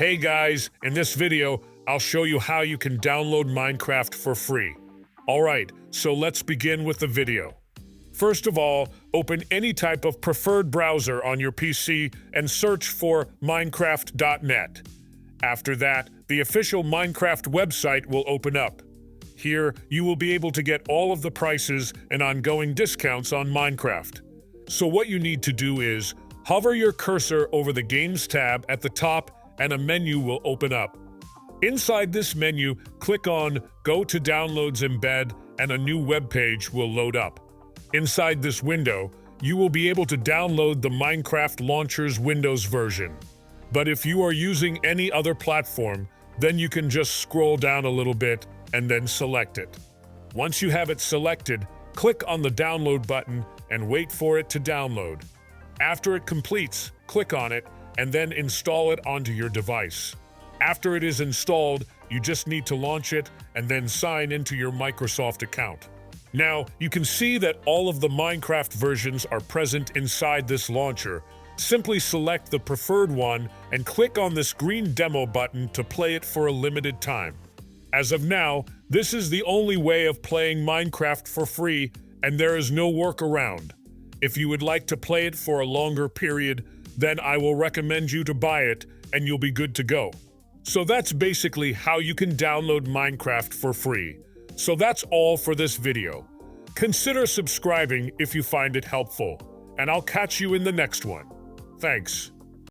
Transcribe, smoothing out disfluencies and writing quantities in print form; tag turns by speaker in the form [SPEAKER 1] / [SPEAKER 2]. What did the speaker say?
[SPEAKER 1] Hey guys, in this video, I'll show you how you can download Minecraft for free. Alright, so let's begin with the video. First of all, open any type of preferred browser on your PC and search for Minecraft.net. After that, the official Minecraft website will open up. Here, you will be able to get all of the prices and ongoing discounts on Minecraft. So what you need to do is, hover your cursor over the Games tab at the top and a menu will open up. Inside this menu, click on Go to Downloads Embed and a new web page will load up. Inside this window, you will be able to download the Minecraft Launcher's Windows version. But if you are using any other platform, then you can just scroll down a little bit and then select it. Once you have it selected, click on the download button and wait for it to download. After it completes, click on it and then install it onto your device. After it is installed, you just need to launch it and then sign into your Microsoft account. Now, you can see that all of the Minecraft versions are present inside this launcher. Simply select the preferred one and click on this green demo button to play it for a limited time. As of now, this is the only way of playing Minecraft for free, and there is no workaround. If you would like to play it for a longer period, then I will recommend you to buy it and you'll be good to go. So that's basically how you can download Minecraft for free. So that's all for this video. Consider subscribing if you find it helpful, and I'll catch you in the next one. Thanks.